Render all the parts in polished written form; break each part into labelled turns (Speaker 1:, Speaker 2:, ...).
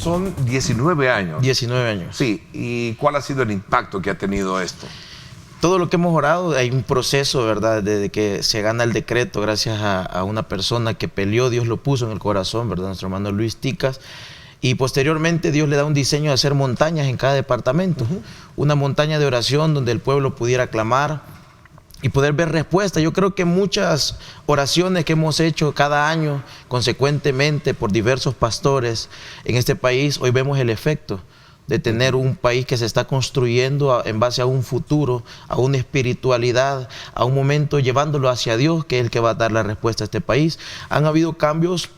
Speaker 1: son 19 años.
Speaker 2: 19 años.
Speaker 1: Sí, ¿y cuál ha sido el impacto que ha tenido esto?
Speaker 2: Todo lo que hemos orado, hay un proceso, ¿verdad? Desde que se gana el decreto, gracias a una persona que peleó, Dios lo puso en el corazón, ¿verdad? Nuestro hermano Luis Ticas. Y posteriormente Dios le da un diseño de hacer montañas en cada departamento. Una montaña de oración donde el pueblo pudiera clamar y poder ver respuesta. Yo creo que muchas oraciones que hemos hecho cada año, consecuentemente por diversos pastores en este país, hoy vemos el efecto de tener un país que se está construyendo en base a un futuro, a una espiritualidad, a un momento llevándolo hacia Dios, que es el que va a dar la respuesta a este país. Han habido cambios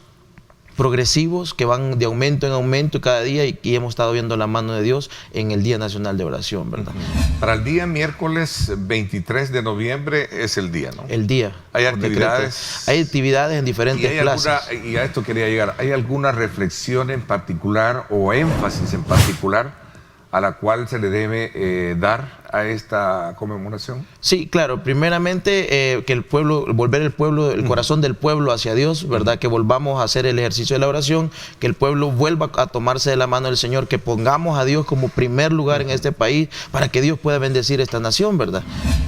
Speaker 2: progresivos que van de aumento en aumento cada día y hemos estado viendo la mano de Dios en el Día Nacional de Oración, ¿verdad?
Speaker 1: Para el día miércoles 23 de noviembre es el día, ¿no?
Speaker 2: El día.
Speaker 1: ¿Hay actividades?
Speaker 2: Hay actividades en diferentes plazas.
Speaker 1: Y a esto quería llegar. ¿Hay alguna reflexión en particular o énfasis en particular a la cual se le debe dar a esta conmemoración?
Speaker 2: Sí, claro. Primeramente, que el pueblo, volver el corazón del pueblo hacia Dios, ¿verdad? Que volvamos a hacer el ejercicio de la oración, que el pueblo vuelva a tomarse de la mano del Señor, que pongamos a Dios como primer lugar en este país para que Dios pueda bendecir esta nación, ¿verdad?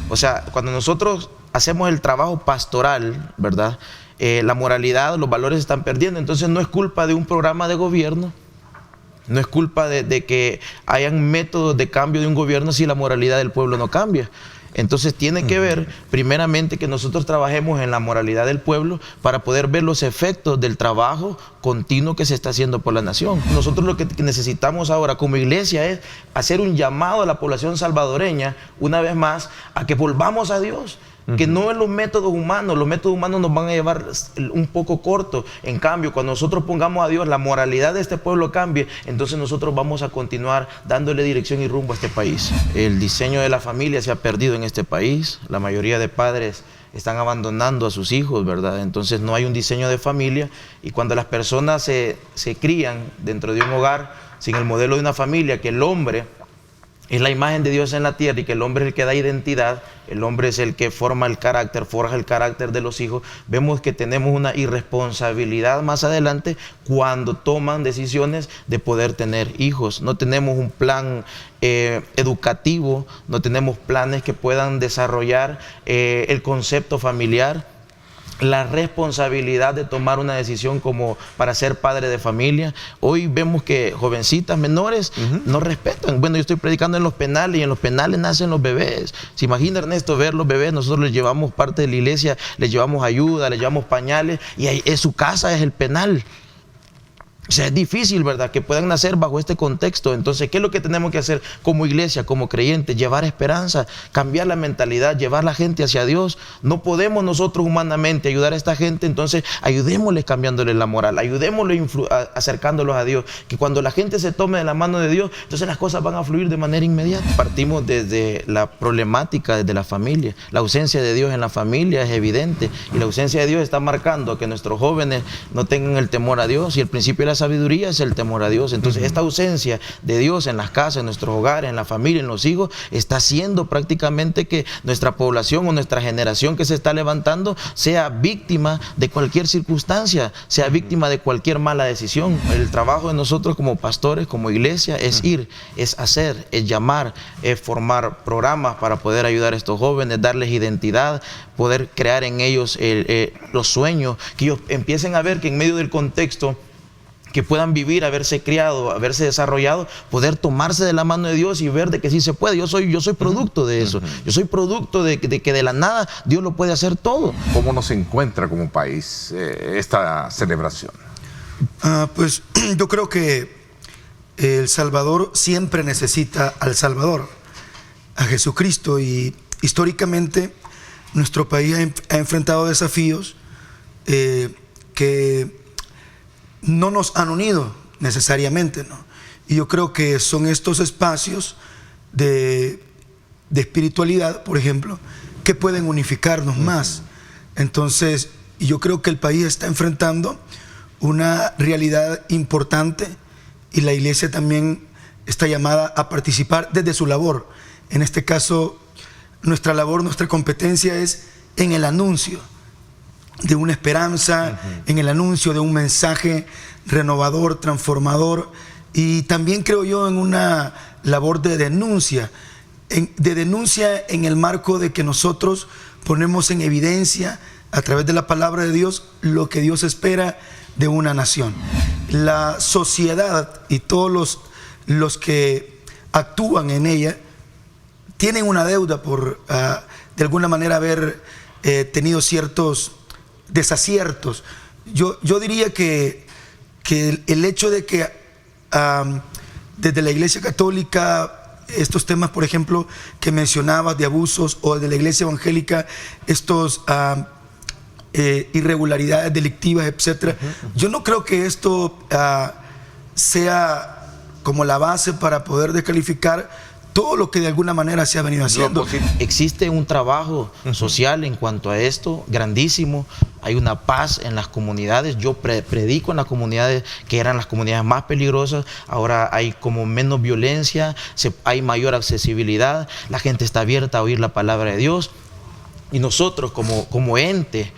Speaker 2: O sea, cuando nosotros hacemos el trabajo pastoral, ¿verdad? La moralidad, los valores se están perdiendo. Entonces no es culpa de un programa de gobierno. No es culpa de que hayan métodos de cambio de un gobierno si la moralidad del pueblo no cambia. Entonces tiene que ver primeramente que nosotros trabajemos en la moralidad del pueblo para poder ver los efectos del trabajo continuo que se está haciendo por la nación. Nosotros lo que necesitamos ahora como iglesia es hacer un llamado a la población salvadoreña, una vez más, a que volvamos a Dios. Que no en los métodos humanos nos van a llevar un poco corto. En cambio, cuando nosotros pongamos a Dios, la moralidad de este pueblo cambie, entonces nosotros vamos a continuar dándole dirección y rumbo a este país. El diseño de la familia se ha perdido en este país. La mayoría de padres están abandonando a sus hijos, ¿verdad? Entonces no hay un diseño de familia, y cuando las personas se crían dentro de un hogar sin el modelo de una familia, que el hombre es la imagen de Dios en la tierra y que el hombre es el que da identidad, el hombre es el que forma el carácter, forja el carácter de los hijos, vemos que tenemos una irresponsabilidad más adelante cuando toman decisiones de poder tener hijos. No tenemos un plan educativo, no tenemos planes que puedan desarrollar el concepto familiar, la responsabilidad de tomar una decisión como para ser padre de familia. Hoy vemos que jovencitas menores no respetan. Bueno, yo estoy predicando en los penales y en los penales nacen los bebés. ¿Se imagina, Ernesto, ver los bebés? Nosotros les llevamos parte de la iglesia, les llevamos ayuda, les llevamos pañales y ahí, su casa es el penal. O sea, es difícil, ¿verdad?, que puedan nacer bajo este contexto. Entonces, ¿qué es lo que tenemos que hacer como iglesia, como creyentes? Llevar esperanza, cambiar la mentalidad, llevar a la gente hacia Dios. No podemos nosotros humanamente ayudar a esta gente, entonces ayudémosles cambiándole la moral, ayudémosles acercándolos a Dios. Que cuando la gente se tome de la mano de Dios, entonces las cosas van a fluir de manera inmediata. Partimos desde la problemática, desde la familia. La ausencia de Dios en la familia es evidente, y la ausencia de Dios está marcando que nuestros jóvenes no tengan el temor a Dios, y el principio de la sabiduría es el temor a Dios. Entonces esta ausencia de Dios en las casas, en nuestros hogares, en la familia, en los hijos, está haciendo prácticamente que nuestra población o nuestra generación que se está levantando sea víctima de cualquier circunstancia, sea víctima de cualquier mala decisión. El trabajo de nosotros como pastores, como iglesia, es ir, es hacer, es llamar, es formar programas para poder ayudar a estos jóvenes, darles identidad, poder crear en ellos los sueños, que ellos empiecen a ver que en medio del contexto que puedan vivir, haberse criado, haberse desarrollado, poder tomarse de la mano de Dios y ver de que sí se puede. Yo soy producto de eso. Yo soy producto de que de la nada Dios lo puede hacer todo.
Speaker 1: ¿Cómo nos encuentra como país esta celebración?
Speaker 3: Pues yo creo que El Salvador siempre necesita al Salvador, a Jesucristo, y históricamente nuestro país ha enfrentado desafíos que no nos han unido necesariamente, ¿no? Y yo creo que son estos espacios de espiritualidad, por ejemplo, que pueden unificarnos más. Entonces, yo creo que el país está enfrentando una realidad importante, y la iglesia también está llamada a participar desde su labor. En este caso, nuestra labor, nuestra competencia es en el anuncio de una esperanza, en el anuncio de un mensaje renovador, transformador, Y también creo yo en una labor de denuncia, en el marco de que nosotros ponemos en evidencia a través de la palabra de Dios lo que Dios espera de una nación. La sociedad y todos los que actúan en ella tienen una deuda por de alguna manera haber tenido ciertos desaciertos. Yo diría que el hecho de que desde la Iglesia Católica estos temas, por ejemplo, que mencionabas de abusos, o de la Iglesia Evangélica estos irregularidades delictivas, etcétera, yo no creo que esto sea como la base para poder descalificar todo lo que de alguna manera se ha venido haciendo.
Speaker 2: Existe un trabajo social en cuanto a esto, grandísimo. Hay una paz en las comunidades. Yo predico en las comunidades que eran las comunidades más peligrosas. Ahora hay como menos violencia, hay mayor accesibilidad. La gente está abierta a oír la palabra de Dios. Y nosotros como ente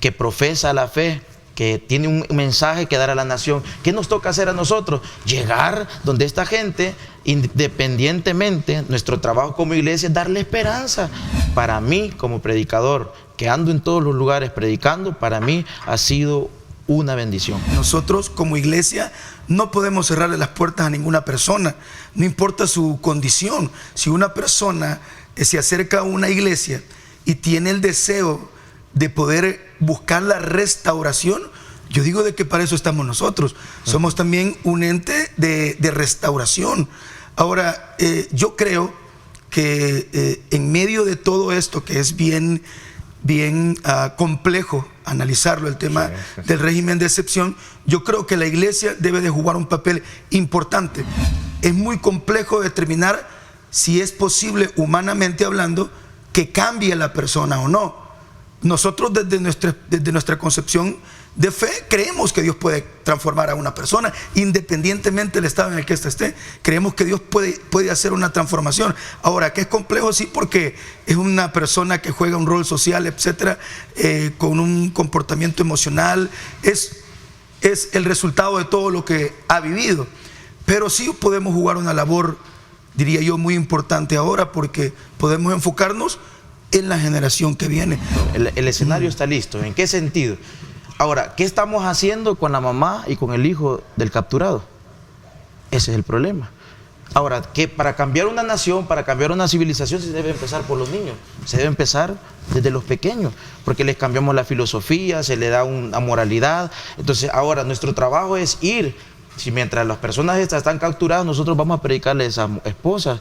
Speaker 2: que profesa la fe, que tiene un mensaje que dar a la nación, ¿qué nos toca hacer a nosotros? Llegar donde esta gente, independientemente, nuestro trabajo como iglesia es darle esperanza. Para mí, como predicador, que ando en todos los lugares predicando, para mí ha sido una bendición.
Speaker 3: Nosotros como iglesia no podemos cerrarle las puertas a ninguna persona, no importa su condición. Si una persona se acerca a una iglesia y tiene el deseo de poder buscar la restauración, yo digo de que para eso estamos nosotros. Somos también un ente de restauración. Ahora, yo creo que en medio de todo esto, que es bien complejo analizarlo, el tema del régimen de excepción, yo creo que la iglesia debe de jugar un papel importante. Es muy complejo determinar si es posible, humanamente hablando, que cambie la persona o no. Nosotros desde nuestra concepción de fe creemos que Dios puede transformar a una persona independientemente del estado en el que ésta esté. Creemos que Dios puede hacer una transformación. Ahora, que es complejo, sí, porque es una persona que juega un rol social, etcétera, con un comportamiento emocional, es el resultado de todo lo que ha vivido. Pero sí podemos jugar una labor, diría yo, muy importante ahora, porque podemos enfocarnos en la generación que viene.
Speaker 2: El escenario está listo. ¿En qué sentido? Ahora, ¿qué estamos haciendo con la mamá y con el hijo del capturado? Ese es el problema. Ahora, que para cambiar una nación, para cambiar una civilización, se debe empezar por los niños. Se debe empezar desde los pequeños, porque les cambiamos la filosofía, se le da una moralidad. Entonces, ahora nuestro trabajo es ir. Si mientras las personas estas están capturadas, nosotros vamos a predicarle a esas esposas,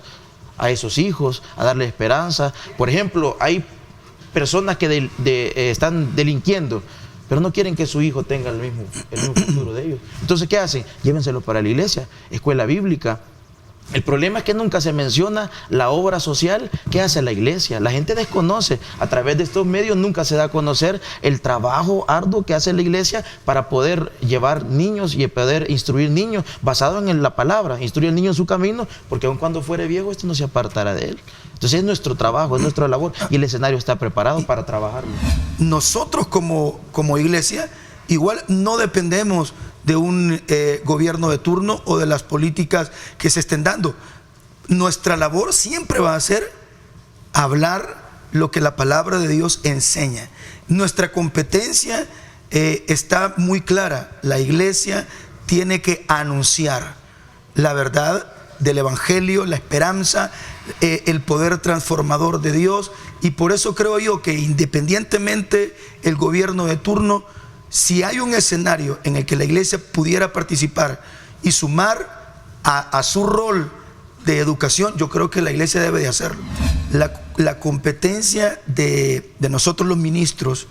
Speaker 2: a esos hijos, a darle esperanza. Por ejemplo, hay personas que están delinquiendo, pero no quieren que su hijo tenga el mismo futuro de ellos. Entonces, ¿qué hacen? Llévenselo para la iglesia, escuela bíblica. El problema es que nunca se menciona la obra social que hace la iglesia. La gente desconoce, a través de estos medios nunca se da a conocer el trabajo arduo que hace la iglesia para poder llevar niños y poder instruir niños basado en la palabra, instruir al niño en su camino, porque aun cuando fuere viejo, esto no se apartará de él. Entonces es nuestro trabajo, es nuestra labor, y el escenario está preparado para trabajarlo.
Speaker 3: Nosotros como iglesia igual no dependemos de un gobierno de turno o de las políticas que se estén dando. Nuestra labor siempre va a ser hablar lo que la palabra de Dios enseña. Nuestra competencia está muy clara. La iglesia tiene que anunciar la verdad del evangelio, la esperanza, el poder transformador de Dios, y por eso creo yo que independientemente el gobierno de turno, si hay un escenario en el que la iglesia pudiera participar y sumar a su rol de educación, yo creo que la iglesia debe de hacerlo. La competencia de nosotros los ministros,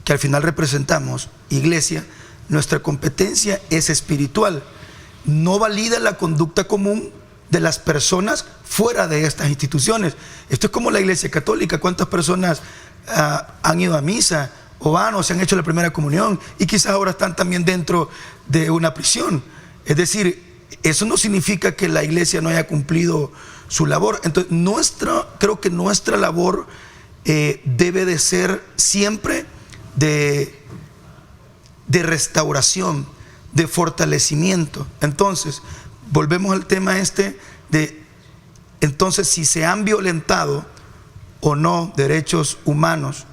Speaker 3: que al final representamos iglesia, nuestra competencia es espiritual. No valida la conducta común de las personas fuera de estas instituciones. Esto es como la iglesia católica. ¿Cuántas personas han ido a misa o van o se han hecho la primera comunión y quizás ahora están también dentro de una prisión? Es decir, eso no significa que la iglesia no haya cumplido su labor. Entonces, creo que nuestra labor debe de ser siempre de restauración, de fortalecimiento. Entonces, volvemos al tema de, entonces, si se han violentado o no derechos humanos,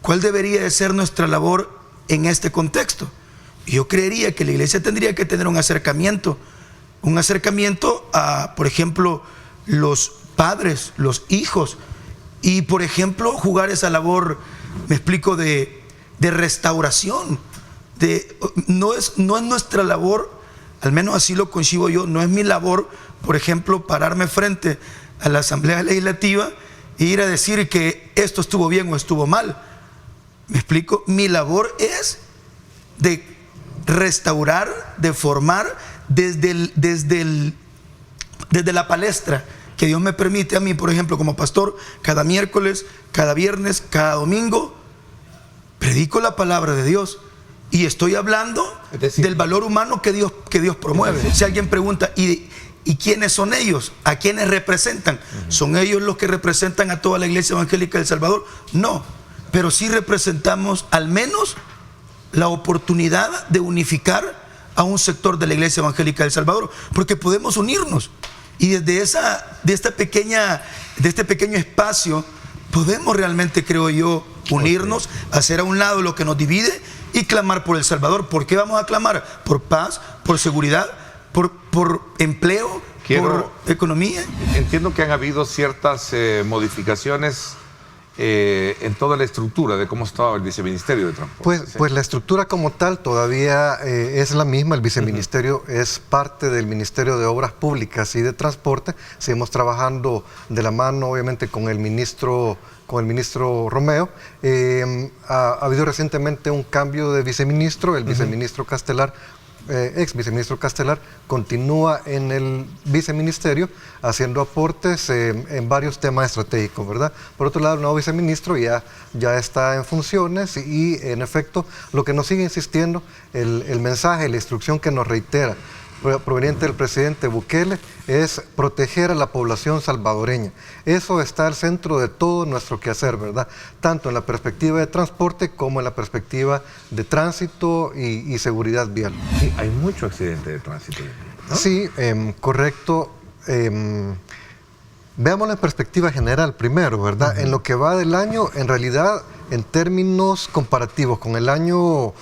Speaker 3: ¿cuál debería de ser nuestra labor en este contexto? Yo creería que la iglesia tendría que tener un acercamiento a, por ejemplo, los padres, los hijos, y por ejemplo jugar esa labor, me explico, de restauración. No es nuestra labor, al menos así lo concibo yo, no es mi labor, por ejemplo, pararme frente a la Asamblea Legislativa e ir a decir que esto estuvo bien o estuvo mal. ¿Me explico? Mi labor es de restaurar, de formar desde la palestra que Dios me permite a mí, por ejemplo, como pastor, cada miércoles, cada viernes, cada domingo, predico la palabra de Dios y estoy hablando del valor humano que Dios promueve. Si alguien pregunta, ¿y quiénes son ellos? ¿A quiénes representan? ¿Son ellos los que representan a toda la Iglesia Evangélica de El Salvador? No, pero sí representamos al menos la oportunidad de unificar a un sector de la Iglesia Evangélica de El Salvador, porque podemos unirnos y desde este pequeño espacio podemos realmente, creo yo, unirnos, hacer a un lado lo que nos divide y clamar por El Salvador. ¿Por qué vamos a clamar? Por paz, por seguridad, por empleo, por economía.
Speaker 1: Entiendo que han habido ciertas modificaciones en toda la estructura de cómo estaba el viceministerio de Transporte.
Speaker 4: Pues la estructura como tal todavía es la misma. El viceministerio es parte del Ministerio de Obras Públicas y de Transporte. Seguimos trabajando de la mano, obviamente, con el ministro Romeo. Ha habido recientemente un cambio de viceministro. El viceministro Castelar, ex viceministro Castelar, continúa en el viceministerio haciendo aportes en varios temas estratégicos, ¿verdad? Por otro lado, el nuevo viceministro ya está en funciones y en efecto lo que nos sigue insistiendo, el mensaje, la instrucción que nos reitera proveniente del presidente Bukele es proteger a la población salvadoreña. Eso está al centro de todo nuestro quehacer, ¿verdad? Tanto en la perspectiva de transporte como en la perspectiva de tránsito y seguridad vial.
Speaker 1: Sí, hay mucho accidente de tránsito, ¿no?
Speaker 4: Sí, correcto. Veámoslo en perspectiva general primero, ¿verdad? En lo que va del año, en realidad, en términos comparativos con el año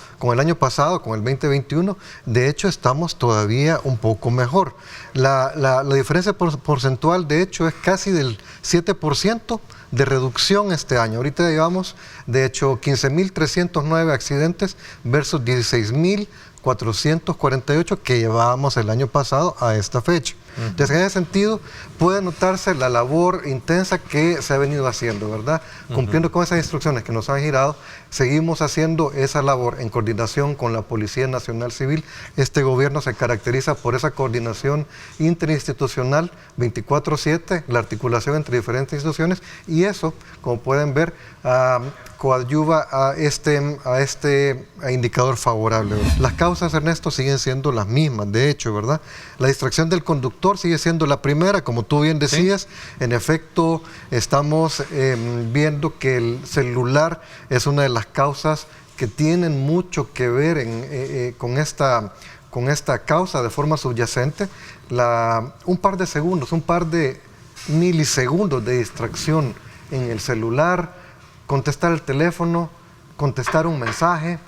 Speaker 4: pasado, con el 2021, de hecho estamos todavía un poco mejor. La diferencia porcentual, de hecho, es casi del 7% de reducción este año. Ahorita llevamos, de hecho, 15.309 accidentes versus 16.448 que llevábamos el año pasado a esta fecha. Entonces, en ese sentido, puede notarse la labor intensa que se ha venido haciendo, ¿verdad? Cumpliendo con esas instrucciones que nos han girado, seguimos haciendo esa labor en coordinación con la Policía Nacional Civil. Este gobierno se caracteriza por esa coordinación interinstitucional 24/7, la articulación entre diferentes instituciones, y eso, como pueden ver, coadyuva a este indicador favorable. Las causas, Ernesto, siguen siendo las mismas, de hecho, ¿verdad? La distracción del conductor sigue siendo la primera, como tú bien decías. ¿Sí? En efecto, estamos viendo que el celular es una de las causas que tienen mucho que ver con esta causa de forma subyacente. Un par de segundos, un par de milisegundos de distracción en el celular, contestar el teléfono, contestar un mensaje,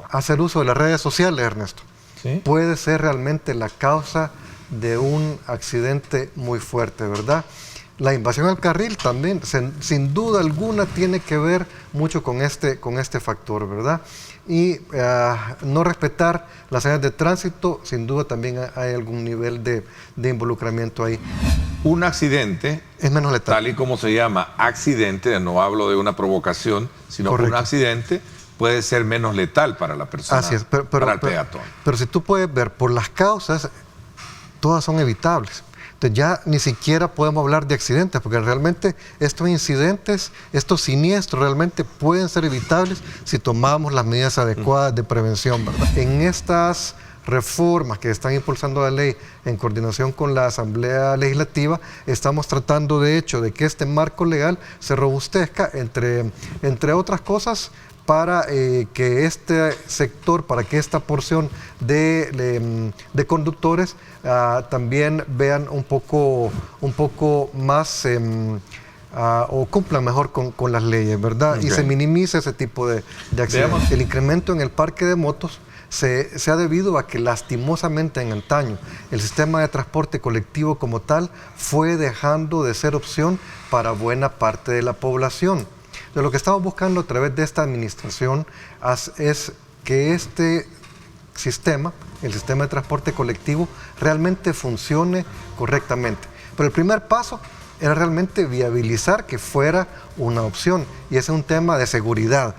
Speaker 4: hacer uso de las redes sociales, Ernesto, ¿sí? Puede ser realmente la causa de un accidente muy fuerte, ¿verdad? La invasión al carril también, sin duda alguna, tiene que ver mucho con este factor, ¿verdad? Y no respetar las señales de tránsito, sin duda también hay algún nivel de involucramiento ahí.
Speaker 1: Un accidente
Speaker 4: es menos letal.
Speaker 1: Tal y como se llama accidente, no hablo de una provocación, sino que un accidente puede ser menos letal para la persona,
Speaker 4: así es,
Speaker 1: para el peatón.
Speaker 4: Pero si tú puedes ver por las causas, todas son evitables. Entonces ya ni siquiera podemos hablar de accidentes, porque realmente estos incidentes, estos siniestros realmente pueden ser evitables si tomamos las medidas adecuadas de prevención, ¿verdad? En estas reformas que están impulsando la ley en coordinación con la Asamblea Legislativa, estamos tratando de hecho de que este marco legal se robustezca, entre otras cosas, para que este sector, para que esta porción de conductores también vean un poco más o cumplan mejor con las leyes, ¿verdad?
Speaker 1: Okay.
Speaker 4: Y se minimice ese tipo de accidentes.
Speaker 1: Veamos.
Speaker 4: El incremento en el parque de motos se ha debido a que lastimosamente en antaño el sistema de transporte colectivo como tal fue dejando de ser opción para buena parte de la población. Lo que estamos buscando a través de esta administración es que este sistema, el sistema de transporte colectivo, realmente funcione correctamente. Pero el primer paso era realmente viabilizar que fuera una opción, y ese es un tema de seguridad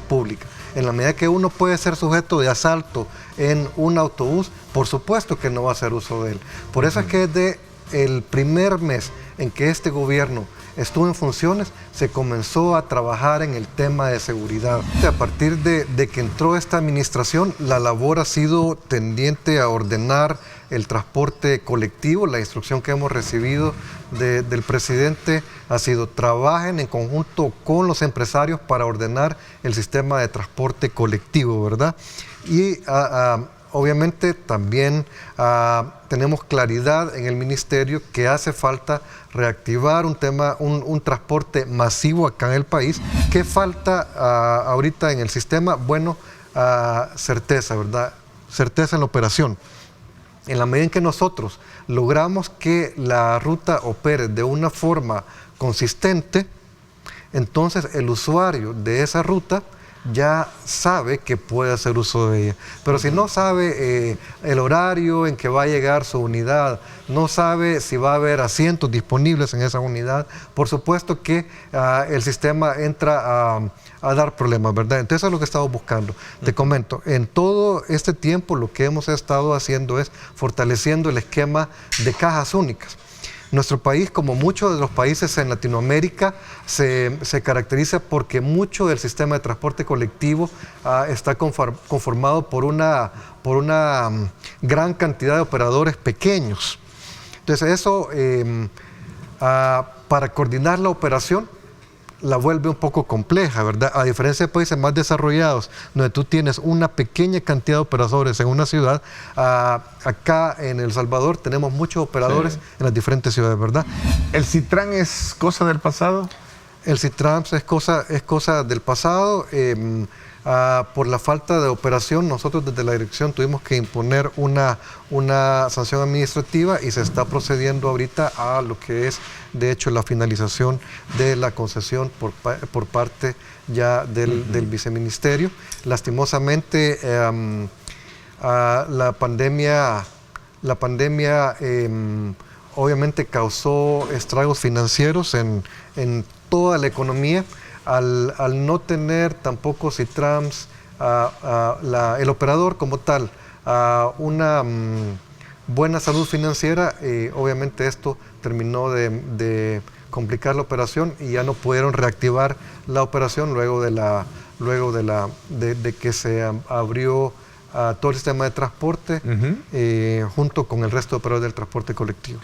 Speaker 4: pública. En la medida que uno puede ser sujeto de asalto en un autobús, por supuesto que no va a hacer uso de él. Por eso es que desde el primer mes en que este gobierno estuvo en funciones, se comenzó a trabajar en el tema de seguridad. A partir de que entró esta administración, la labor ha sido tendiente a ordenar el transporte colectivo. La instrucción que hemos recibido del presidente ha sido: trabajen en conjunto con los empresarios para ordenar el sistema de transporte colectivo, ¿verdad? Y obviamente también tenemos claridad en el ministerio que hace falta reactivar un transporte masivo acá en el país. ¿Qué falta ahorita en el sistema? Bueno, certeza, ¿verdad? Certeza en la operación. En la medida en que nosotros logramos que la ruta opere de una forma consistente, entonces el usuario de esa ruta ya sabe que puede hacer uso de ella. Pero si no sabe el horario en que va a llegar su unidad, no sabe si va a haber asientos disponibles en esa unidad, por supuesto que el sistema entra a dar problemas, ¿verdad? Entonces eso es lo que estamos buscando. Te comento, en todo este tiempo lo que hemos estado haciendo es fortaleciendo el esquema de cajas únicas. Nuestro país, como muchos de los países en Latinoamérica, se caracteriza porque mucho del sistema de transporte colectivo está conformado por una gran cantidad de operadores pequeños. Entonces eso, para coordinar la operación, la vuelve un poco compleja, ¿verdad? A diferencia de países más desarrollados, donde tú tienes una pequeña cantidad de operadores en una ciudad, acá en El Salvador tenemos muchos operadores en las diferentes ciudades, ¿verdad?
Speaker 1: ¿El Citran es cosa del pasado?
Speaker 4: El Citran es cosa del pasado. Por la falta de operación, nosotros desde la dirección tuvimos que imponer una sanción administrativa y se está procediendo ahorita a lo que es, de hecho, la finalización de la concesión por parte ya del viceministerio. Lastimosamente, la pandemia obviamente causó estragos financieros en toda la economía. Al no tener tampoco Citrans, el operador como tal, una buena salud financiera, obviamente esto terminó de complicar la operación y ya no pudieron reactivar la operación luego de que se abrió todo el sistema de transporte junto con el resto de operadores del transporte colectivo.